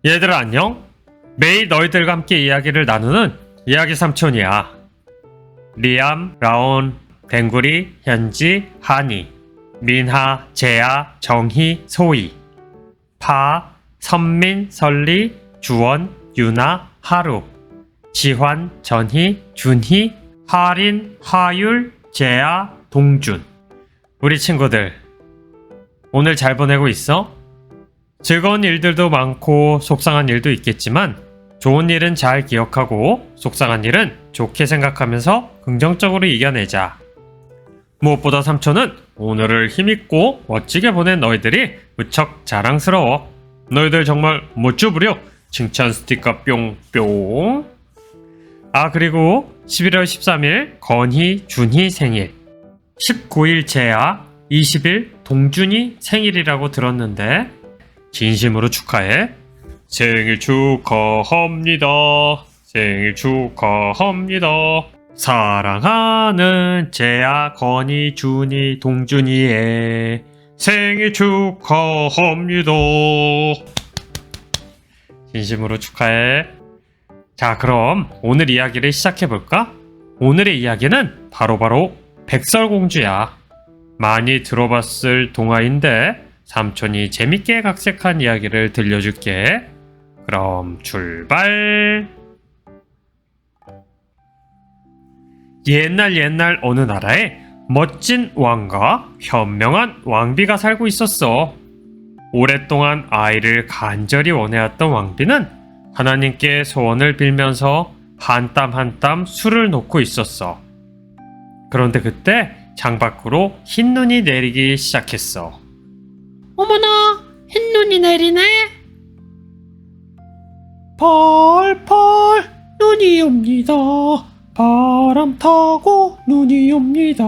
얘들아 안녕? 매일 너희들과 함께 이야기를 나누는 이야기 삼촌이야. 리암, 라온, 댕구리, 현지, 하니, 민하, 재아, 정희, 소희, 파, 선민, 설리, 주원, 유나, 하루, 지환, 전희, 준희, 하린, 하율, 재아, 동준. 우리 친구들 오늘 잘 보내고 있어? 즐거운 일들도 많고 속상한 일도 있겠지만 좋은 일은 잘 기억하고 속상한 일은 좋게 생각하면서 긍정적으로 이겨내자. 무엇보다 삼촌은 오늘을 힘있고 멋지게 보낸 너희들이 무척 자랑스러워. 너희들 정말 멋져부려. 칭찬 스티커 뿅뿅. 아, 그리고 11월 13일 건희, 준희 생일, 19일 재아, 20일 동준이 생일이라고 들었는데 진심으로 축하해. 생일 축하합니다. 생일 축하합니다. 사랑하는 재아, 건희, 준희, 동준이의 생일 축하합니다. 진심으로 축하해. 자, 그럼 오늘 이야기를 시작해볼까? 오늘의 이야기는 바로 백설공주야. 많이 들어봤을 동화인데 삼촌이 재밌게 각색한 이야기를 들려줄게. 그럼 출발! 옛날 어느 나라에 멋진 왕과 현명한 왕비가 살고 있었어. 오랫동안 아이를 간절히 원해왔던 왕비는 하나님께 소원을 빌면서 한 땀 한 땀 술을 놓고 있었어. 그런데 그때 창밖으로 흰눈이 내리기 시작했어. 어머나, 흰눈이 내리네. 펄펄 눈이 옵니다. 바람 타고 눈이 옵니다.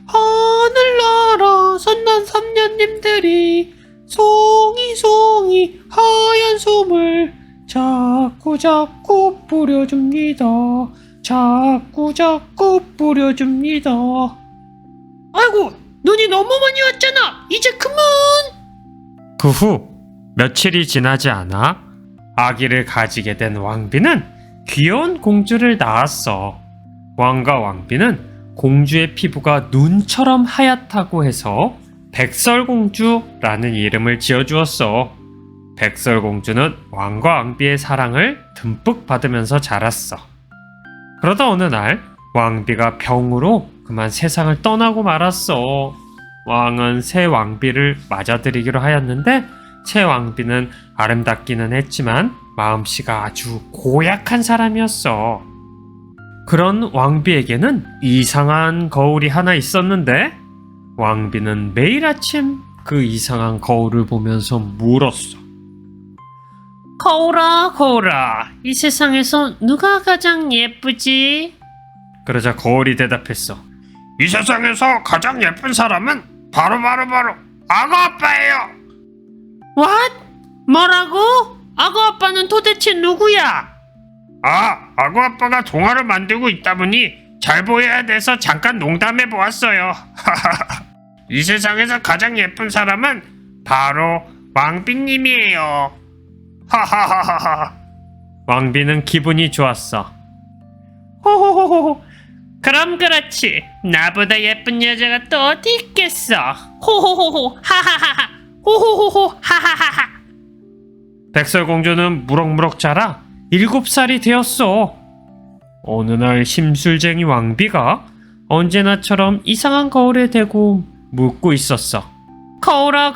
하늘나라 선난 삼년님들이 송이 하얀 솜을 자꾸 뿌려줍니다. 자꾸 뿌려줍니다. 아이고, 눈이 너무 많이 왔잖아. 이제 그만. 그 후 며칠이 지나지 않아 아기를 가지게 된 왕비는 귀여운 공주를 낳았어. 왕과 왕비는 공주의 피부가 눈처럼 하얗다고 해서 백설공주라는 이름을 지어주었어. 백설공주는 왕과 왕비의 사랑을 듬뿍 받으면서 자랐어. 그러다 어느 날 왕비가 병으로 그만 세상을 떠나고 말았어. 왕은 새 왕비를 맞아들이기로 하였는데 새 왕비는 아름답기는 했지만 마음씨가 아주 고약한 사람이었어. 그런 왕비에게는 이상한 거울이 하나 있었는데 왕비는 매일 아침 그 이상한 거울을 보면서 물었어. 거울아, 이 세상에서 누가 가장 예쁘지? 그러자 거울이 대답했어. 이 세상에서 가장 예쁜 사람은 바로 악어 아빠예요. What? 뭐라고? 악어 아빠는 도대체 누구야? 악어 아빠가 동화를 만들고 있다 보니 잘 보여야 돼서 잠깐 농담해 보았어요. 이 세상에서 가장 예쁜 사람은 바로 왕비님이에요. 하하하하. 왕비는 기분이 좋았어. 호호호호. 그럼 그렇지. 나보다 예쁜 여자가 또 어디 있겠어. 호호호호 하하하하. 호호호호 하하하하. 백설공주는 무럭무럭 자라 7살이 되었어. 어느 날 심술쟁이 왕비가 언제나처럼 이상한 거울에 대고 묻고 있었어. 거울아,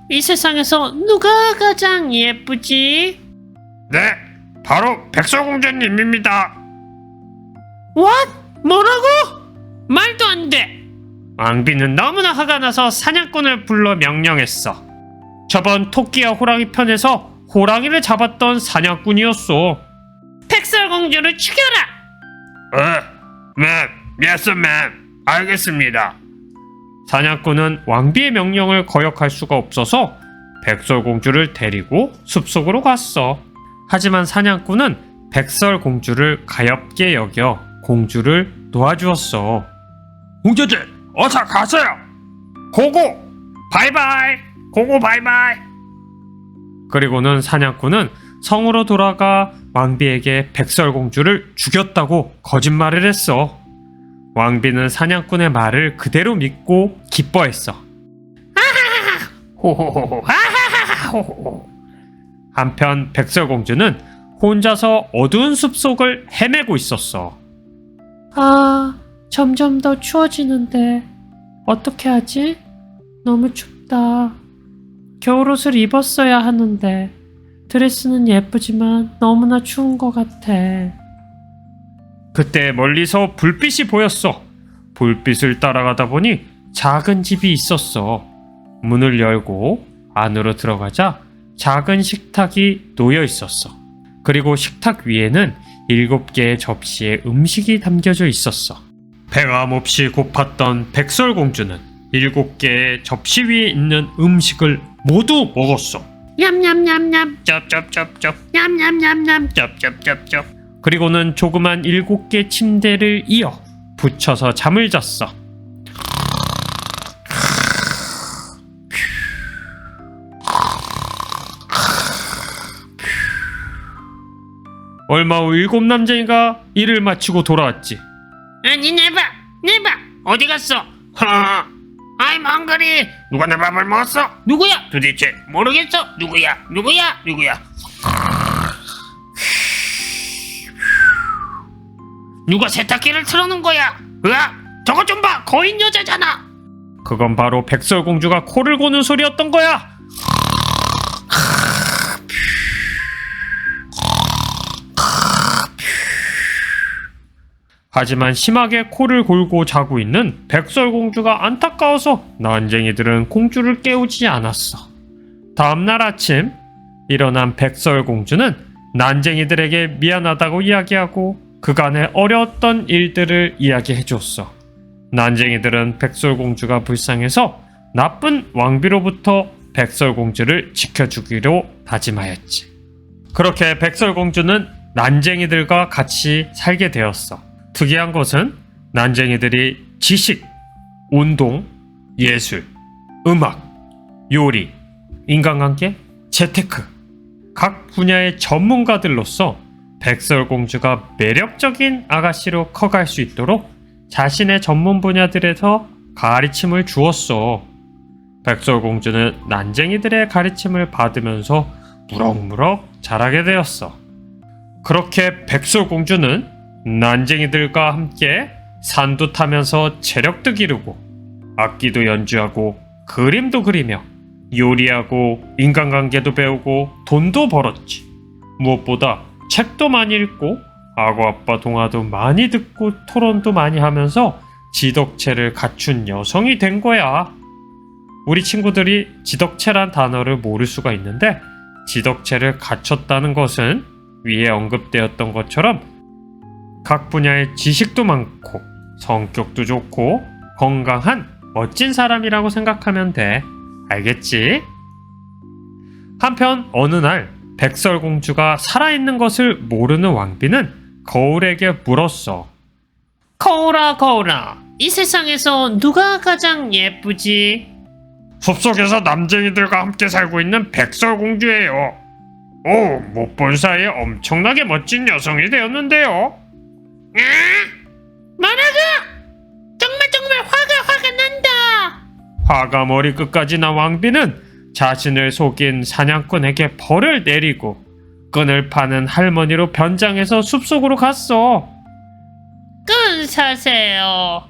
이 세상에서 누가 가장 예쁘지? 네, 바로 백설공주님입니다. What? 뭐라고? 말도 안 돼. 왕비는 너무나 화가 나서 사냥꾼을 불러 명령했어. 저번 토끼와 호랑이 편에서 호랑이를 잡았던 사냥꾼이었어. 백설공주를 죽여라. Yes, ma'am. 알겠습니다. 사냥꾼은 왕비의 명령을 거역할 수가 없어서 백설공주를 데리고 숲속으로 갔어. 하지만 사냥꾼은 백설공주를 가엾게 여겨 공주를 도와주었어. 공주들, 어서 가세요. 고고 바이바이. 그리고는 사냥꾼은 성으로 돌아가 왕비에게 백설공주를 죽였다고 거짓말을 했어. 왕비는 사냥꾼의 말을 그대로 믿고 기뻐했어. 호호호호 하하하호호. 한편 백설공주는 혼자서 어두운 숲속을 헤매고 있었어. 점점 더 추워지는데 어떻게 하지? 너무 춥다. 겨울옷을 입었어야 하는데 드레스는 예쁘지만 너무나 추운 것 같아. 그때 멀리서 불빛이 보였어. 불빛을 따라가다 보니 작은 집이 있었어. 문을 열고 안으로 들어가자 작은 식탁이 놓여 있었어. 그리고 식탁 위에는 7개의 접시에 음식이 담겨져 있었어. 배가 몹시 고팠던 백설공주는 7개의 접시 위에 있는 음식을 모두 먹었어. 냠냠냠냠 쩝쩝쩝쩝. 냠냠냠냠. 쩝쩝쩝쩝. 그리고는 조그만 7개 침대를 이어 붙여서 잠을 잤어. 얼마 후 7남쟁이가 일을 마치고 돌아왔지. 아니 내봐 어디 갔어? I'm hungry. 누가 내 밥을 먹었어? 누구야? 도대체 모르겠어. 누구야? 누가 세탁기를 틀어놓은 거야? 으아, 저거 좀 봐. 거인 여자잖아. 그건 바로 백설공주가 코를 고는 소리였던 거야. 하지만 심하게 코를 골고 자고 있는 백설공주가 안타까워서 난쟁이들은 공주를 깨우지 않았어. 다음날 아침 일어난 백설공주는 난쟁이들에게 미안하다고 이야기하고 그간의 어려웠던 일들을 이야기해줬어. 난쟁이들은 백설공주가 불쌍해서 나쁜 왕비로부터 백설공주를 지켜주기로 다짐하였지. 그렇게 백설공주는 난쟁이들과 같이 살게 되었어. 특이한 것은 난쟁이들이 지식, 운동, 예술, 음악, 요리, 인간관계, 재테크 각 분야의 전문가들로서 백설공주가 매력적인 아가씨로 커갈 수 있도록 자신의 전문 분야들에서 가르침을 주었어. 백설공주는 난쟁이들의 가르침을 받으면서 무럭무럭 자라게 되었어. 그렇게 백설공주는 난쟁이들과 함께 산도 타면서 체력도 기르고 악기도 연주하고 그림도 그리며 요리하고 인간관계도 배우고 돈도 벌었지. 무엇보다 책도 많이 읽고 아고-아빠 동화도 많이 듣고 토론도 많이 하면서 지덕체를 갖춘 여성이 된 거야. 우리 친구들이 지덕체란 단어를 모를 수가 있는데 지덕체를 갖췄다는 것은 위에 언급되었던 것처럼 각 분야의 지식도 많고 성격도 좋고 건강한 멋진 사람이라고 생각하면 돼. 알겠지? 한편 어느 날 백설공주가 살아있는 것을 모르는 왕비는 거울에게 물었어. 거울아, 이 세상에서 누가 가장 예쁘지? 숲속에서 남쟁이들과 함께 살고 있는 백설공주예요. 오, 못 본 사이에 엄청나게 멋진 여성이 되었는데요. 말하가! 정말 화가 난다. 화가 머리끝까지 난 왕비는 자신을 속인 사냥꾼에게 벌을 내리고 끈을 파는 할머니로 변장해서 숲속으로 갔어. 끈 사세요.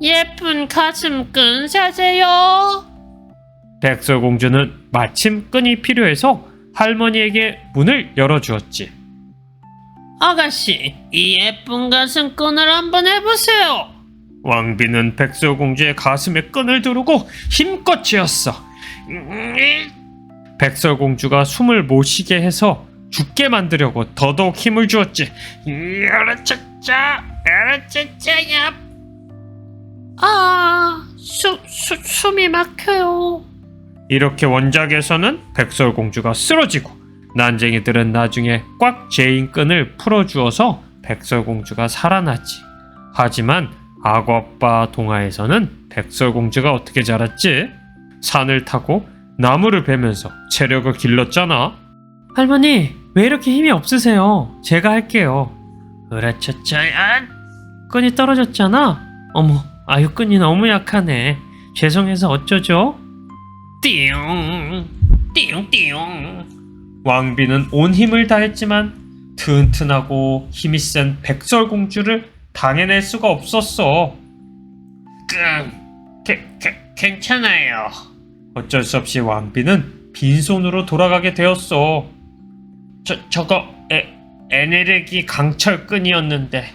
예쁜 가슴 끈 사세요. 백설공주는 마침 끈이 필요해서 할머니에게 문을 열어주었지. 아가씨, 이 예쁜 가슴 끈을 한번 해보세요. 왕비는 백설공주의 가슴에 끈을 두르고 힘껏 쥐었어. 백설공주가 숨을 못 쉬게 해서 죽게 만들려고 더더욱 힘을 주었지. 야라차차, 숨이 막혀요. 이렇게 원작에서는 백설공주가 쓰러지고 난쟁이들은 나중에 꽉 죄인 끈을 풀어주어서 백설공주가 살아나지. 하지만 아고-아빠 동화에서는 백설공주가 어떻게 자랐지? 산을 타고 나무를 베면서 체력을 길렀잖아. 할머니, 왜 이렇게 힘이 없으세요? 제가 할게요. 으라차차야. 끈이 떨어졌잖아. 어머, 아유, 끈이 너무 약하네. 죄송해서 어쩌죠? 띠용 띠용. 왕비는 온 힘을 다했지만 튼튼하고 힘이 센 백설공주를 당해낼 수가 없었어. 괜찮아요. 어쩔 수 없이 왕비는 빈손으로 돌아가게 되었어. 저거 에네르기 강철끈이었는데.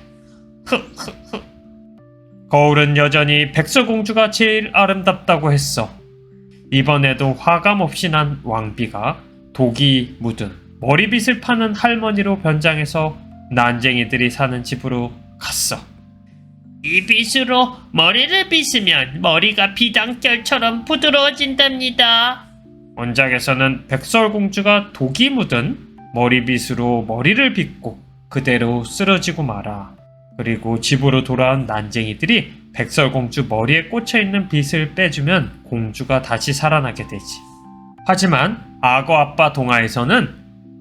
거울은 여전히 백설공주가 제일 아름답다고 했어. 이번에도 화감 없이 난 왕비가 독이 묻은 머리빗을 파는 할머니로 변장해서 난쟁이들이 사는 집으로 갔어. 이 빗으로 머리를 빗으면 머리가 비단결처럼 부드러워진답니다. 원작에서는 백설공주가 독이 묻은 머리빗으로 머리를 빗고 그대로 쓰러지고 말아. 그리고 집으로 돌아온 난쟁이들이 백설공주 머리에 꽂혀있는 빗을 빼주면 공주가 다시 살아나게 되지. 하지만 악어 아빠 동화에서는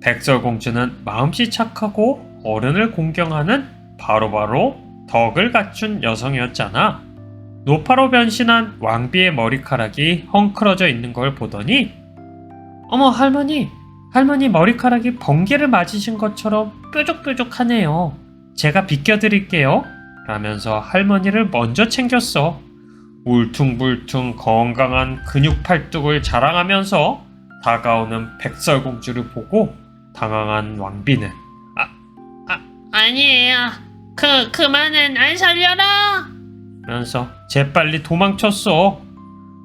백설공주는 마음씨 착하고 어른을 공경하는 바로바로 덕을 갖춘 여성이었잖아. 노파로 변신한 왕비의 머리카락이 헝클어져 있는 걸 보더니 어머, 할머니 머리카락이 번개를 맞으신 것처럼 뾰족뾰족하네요. 제가 비껴드릴게요. 라면서 할머니를 먼저 챙겼어. 울퉁불퉁 건강한 근육 팔뚝을 자랑하면서 다가오는 백설공주를 보고 당황한 왕비는 아니에요. 그만은 안 살려라. 면서 재빨리 도망쳤어.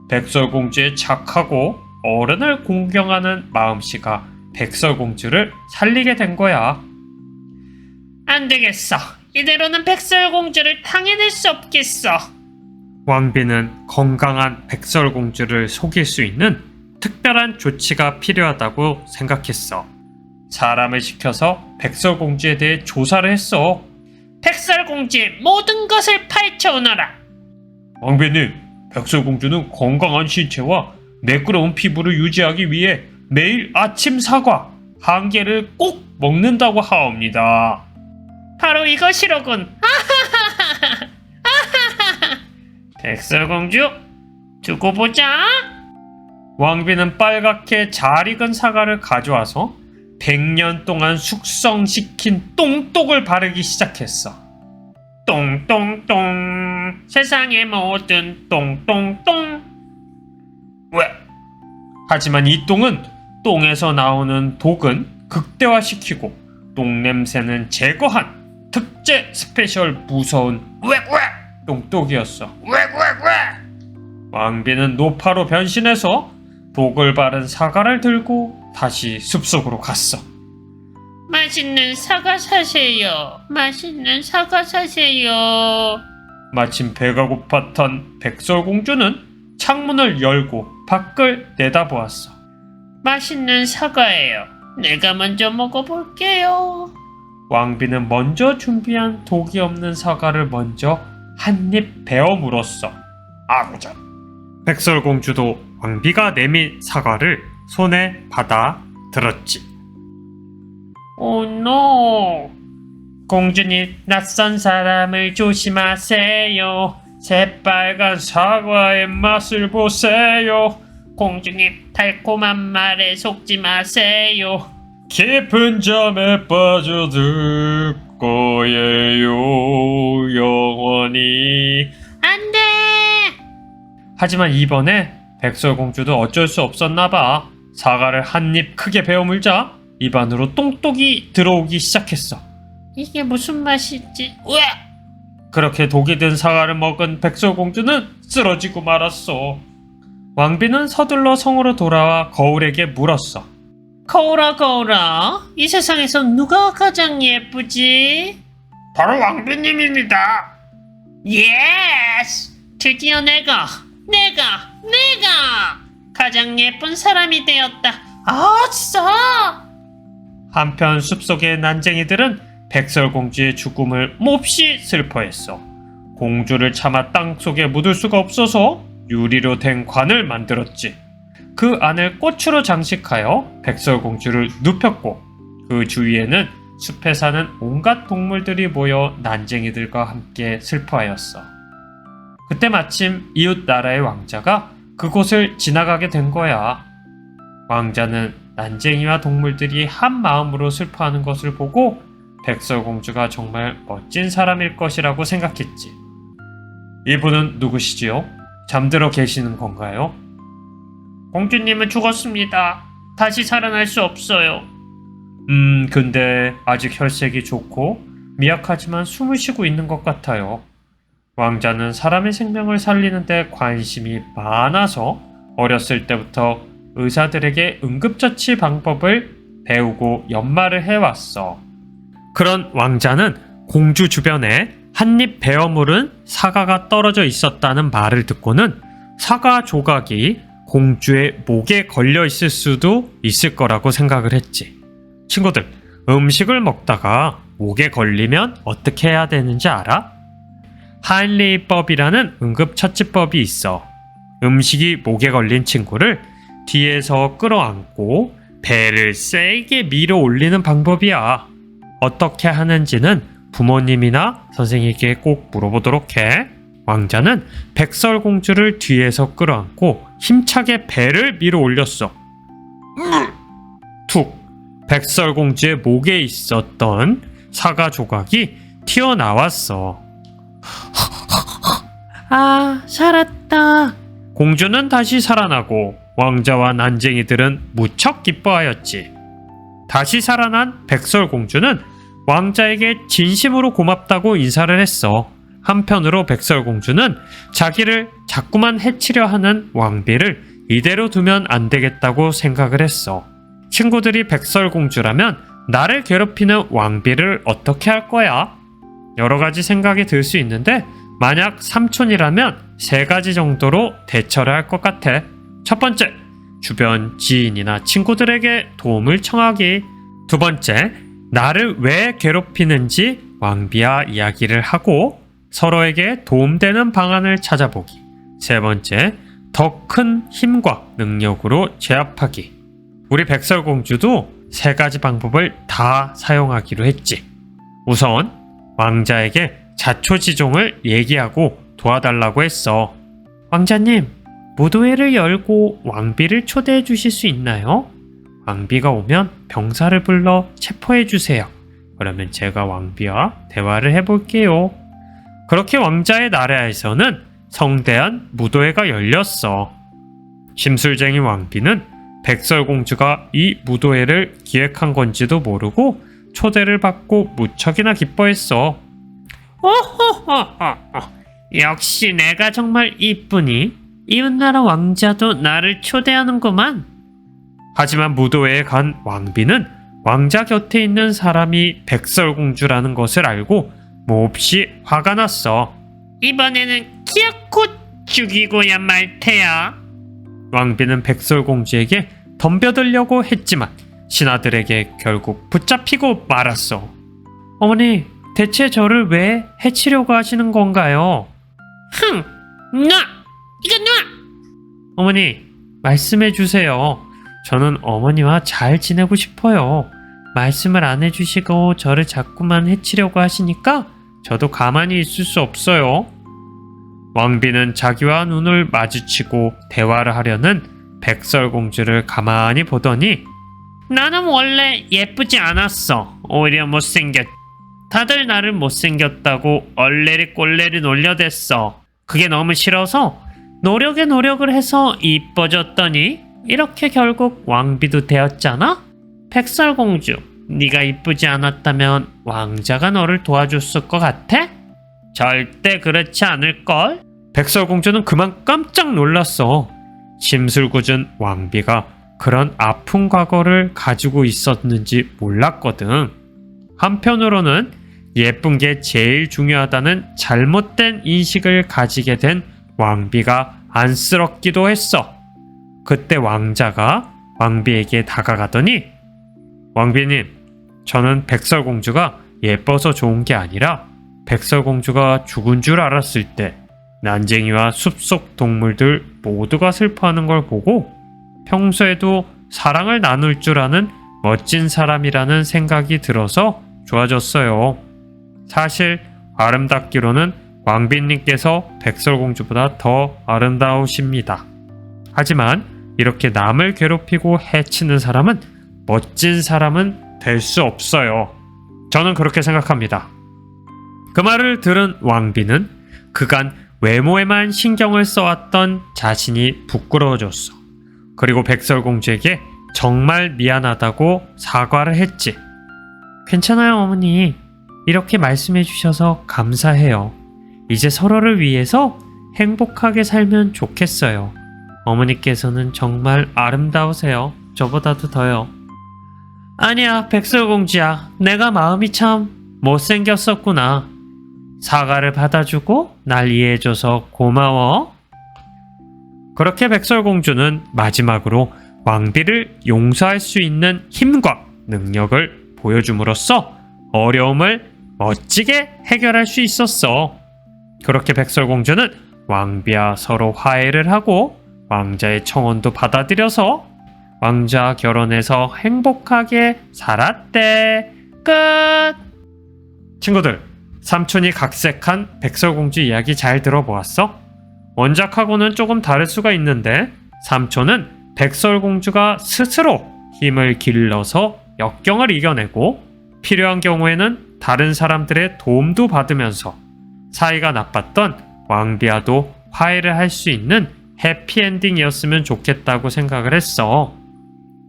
백설공주의 착하고 어른을 공경하는 마음씨가 백설공주를 살리게 된 거야. 안 되겠어. 이대로는 백설공주를 당해낼 수 없겠어. 왕비는 건강한 백설공주를 속일 수 있는 특별한 조치가 필요하다고 생각했어. 사람을 시켜서 백설공주에 대해 조사를 했어. 백설공주의 모든 것을 파헤쳐오너라. 왕비님, 백설공주는 건강한 신체와 매끄러운 피부를 유지하기 위해 매일 아침 사과 한 개를 꼭 먹는다고 하옵니다. 바로 이것이로군. 백설공주, 두고 보자. 왕비는 빨갛게 잘 익은 사과를 가져와서 100년 동안 숙성시킨 똥똑을 바르기 시작했어. 똥똥똥, 세상의 모든 똥똥똥. 왜? 하지만 이 똥은 똥에서 나오는 독은 극대화시키고 똥 냄새는 제거한 특제 스페셜 무서운 왜? 똥똑이었어. 왜? 왕비는 노파로 변신해서 독을 바른 사과를 들고 다시 숲속으로 갔어. 맛있는 사과 사세요. 맛있는 사과 사세요. 마침 배가 고팠던 백설공주는 창문을 열고 밖을 내다보았어. 맛있는 사과예요. 내가 먼저 먹어볼게요. 왕비는 먼저 준비한 독이 없는 사과를 먼저 한 입 베어 물었어. 아구자. 백설공주도 왕비가 내민 사과를 손에 받아 들었지. 오 노. 공주님, 낯선 사람을 조심하세요. 새빨간 사과의 맛을 보세요. 공주님, 달콤한 말에 속지 마세요. 깊은 잠에 빠져들 거예요, 영원히. 안 돼! 하지만 이번에 백설공주도 어쩔 수 없었나 봐. 사과를 한 입 크게 베어 물자 입안으로 똥똑이 들어오기 시작했어. 이게 무슨 맛이지? 왜? 그렇게 독이 든 사과를 먹은 백설공주는 쓰러지고 말았어. 왕비는 서둘러 성으로 돌아와 거울에게 물었어. 거울아, 이 세상에서 누가 가장 예쁘지? 바로 왕비님입니다. 예스! 드디어 내가 가장 예쁜 사람이 되었다. 진짜! 한편 숲속의 난쟁이들은 백설공주의 죽음을 몹시 슬퍼했어. 공주를 차마 땅속에 묻을 수가 없어서 유리로 된 관을 만들었지. 그 안을 꽃으로 장식하여 백설공주를 눕혔고 그 주위에는 숲에 사는 온갖 동물들이 모여 난쟁이들과 함께 슬퍼하였어. 그때 마침 이웃 나라의 왕자가 그곳을 지나가게 된 거야. 왕자는 난쟁이와 동물들이 한 마음으로 슬퍼하는 것을 보고 백설공주가 정말 멋진 사람일 것이라고 생각했지. 이분은 누구시지요? 잠들어 계시는 건가요? 공주님은 죽었습니다. 다시 살아날 수 없어요. 근데 아직 혈색이 좋고 미약하지만 숨을 쉬고 있는 것 같아요. 왕자는 사람의 생명을 살리는데 관심이 많아서 어렸을 때부터 의사들에게 응급처치 방법을 배우고 연마를 해왔어. 그런 왕자는 공주 주변에 한입 베어 물은 사과가 떨어져 있었다는 말을 듣고는 사과 조각이 공주의 목에 걸려 있을 수도 있을 거라고 생각을 했지. 친구들, 음식을 먹다가 목에 걸리면 어떻게 해야 되는지 알아? 하인리히법이라는 응급처치법이 있어. 음식이 목에 걸린 친구를 뒤에서 끌어안고 배를 세게 밀어 올리는 방법이야. 어떻게 하는지는 부모님이나 선생님에게 꼭 물어보도록 해. 왕자는 백설공주를 뒤에서 끌어안고 힘차게 배를 밀어 올렸어. 툭! 백설공주의 목에 있었던 사과 조각이 튀어나왔어. 아, 살았다. 공주는 다시 살아나고 왕자와 난쟁이들은 무척 기뻐하였지. 다시 살아난 백설공주는 왕자에게 진심으로 고맙다고 인사를 했어. 한편으로 백설공주는 자기를 자꾸만 해치려 하는 왕비를 이대로 두면 안 되겠다고 생각을 했어. 친구들이 백설공주라면 나를 괴롭히는 왕비를 어떻게 할 거야? 여러 가지 생각이 들 수 있는데 만약 삼촌이라면 3가지 정도로 대처를 할 것 같아. 첫 번째, 주변 지인이나 친구들에게 도움을 청하기. 두 번째, 나를 왜 괴롭히는지 왕비와 이야기를 하고 서로에게 도움되는 방안을 찾아보기. 세 번째, 더 큰 힘과 능력으로 제압하기. 우리 백설공주도 3가지 방법을 다 사용하기로 했지. 우선 왕자에게 자초지종을 얘기하고 도와달라고 했어. 왕자님, 무도회를 열고 왕비를 초대해 주실 수 있나요? 왕비가 오면 병사를 불러 체포해 주세요. 그러면 제가 왕비와 대화를 해볼게요. 그렇게 왕자의 나라에서는 성대한 무도회가 열렸어. 심술쟁이 왕비는 백설공주가 이 무도회를 기획한 건지도 모르고 초대를 받고 무척이나 기뻐했어. 오호호호호. 역시 내가 정말 이쁘니 이웃나라 왕자도 나를 초대하는구만. 하지만 무도회에 간 왕비는 왕자 곁에 있는 사람이 백설공주라는 것을 알고 몹시 화가 났어. 이번에는 기어코 죽이고야 말 테야. 왕비는 백설공주에게 덤벼들려고 했지만 신하들에게 결국 붙잡히고 말았어. 어머니, 대체 저를 왜 해치려고 하시는 건가요? 흥! 놔! 이거 놔! 어머니, 말씀해 주세요. 저는 어머니와 잘 지내고 싶어요. 말씀을 안 해주시고 저를 자꾸만 해치려고 하시니까 저도 가만히 있을 수 없어요. 왕비는 자기와 눈을 마주치고 대화를 하려는 백설공주를 가만히 보더니 나는 원래 예쁘지 않았어. 오히려 못생겼. 다들 나를 못생겼다고 얼레리 꼴레리 놀려댔어. 그게 너무 싫어서 노력에 노력을 해서 이뻐졌더니 이렇게 결국 왕비도 되었잖아? 백설공주, 네가 이쁘지 않았다면 왕자가 너를 도와줬을 것 같아? 절대 그렇지 않을걸? 백설공주는 그만 깜짝 놀랐어. 심술궂은 왕비가 그런 아픈 과거를 가지고 있었는지 몰랐거든. 한편으로는 예쁜 게 제일 중요하다는 잘못된 인식을 가지게 된 왕비가 안쓰럽기도 했어. 그때 왕자가 왕비에게 다가가더니 왕비님, 저는 백설공주가 예뻐서 좋은 게 아니라 백설공주가 죽은 줄 알았을 때 난쟁이와 숲속 동물들 모두가 슬퍼하는 걸 보고 평소에도 사랑을 나눌 줄 아는 멋진 사람이라는 생각이 들어서 좋아졌어요. 사실 아름답기로는 왕비님께서 백설공주보다 더 아름다우십니다. 하지만 이렇게 남을 괴롭히고 해치는 사람은 멋진 사람은 될 수 없어요. 저는 그렇게 생각합니다. 그 말을 들은 왕비는 그간 외모에만 신경을 써왔던 자신이 부끄러워졌어. 그리고 백설공주에게 정말 미안하다고 사과를 했지. 괜찮아요, 어머니. 이렇게 말씀해 주셔서 감사해요. 이제 서로를 위해서 행복하게 살면 좋겠어요. 어머니께서는 정말 아름다우세요. 저보다도 더요. 아니야, 백설공주야. 내가 마음이 참 못생겼었구나. 사과를 받아주고 날 이해해줘서 고마워. 그렇게 백설공주는 마지막으로 왕비를 용서할 수 있는 힘과 능력을 보여줌으로써 어려움을 멋지게 해결할 수 있었어. 그렇게 백설공주는 왕비와 서로 화해를 하고 왕자의 청혼도 받아들여서 왕자와 결혼해서 행복하게 살았대. 끝! 친구들, 삼촌이 각색한 백설공주 이야기 잘 들어보았어? 원작하고는 조금 다를 수가 있는데 삼촌은 백설공주가 스스로 힘을 길러서 역경을 이겨내고 필요한 경우에는 다른 사람들의 도움도 받으면서 사이가 나빴던 왕비와도 화해를 할 수 있는 해피엔딩이었으면 좋겠다고 생각을 했어.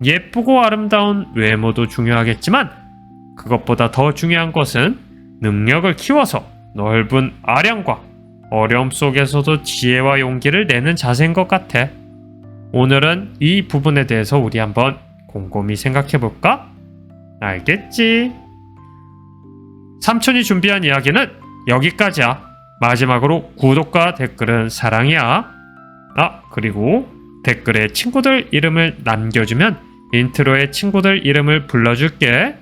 예쁘고 아름다운 외모도 중요하겠지만 그것보다 더 중요한 것은 능력을 키워서 넓은 아량과 어려움 속에서도 지혜와 용기를 내는 자세인 것 같아. 오늘은 이 부분에 대해서 우리 한번 곰곰이 생각해 볼까? 알겠지? 삼촌이 준비한 이야기는 여기까지야. 마지막으로 구독과 댓글은 사랑이야. 그리고 댓글에 친구들 이름을 남겨주면 인트로에 친구들 이름을 불러줄게.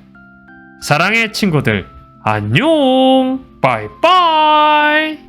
사랑해 친구들. 안녕. 빠이빠이.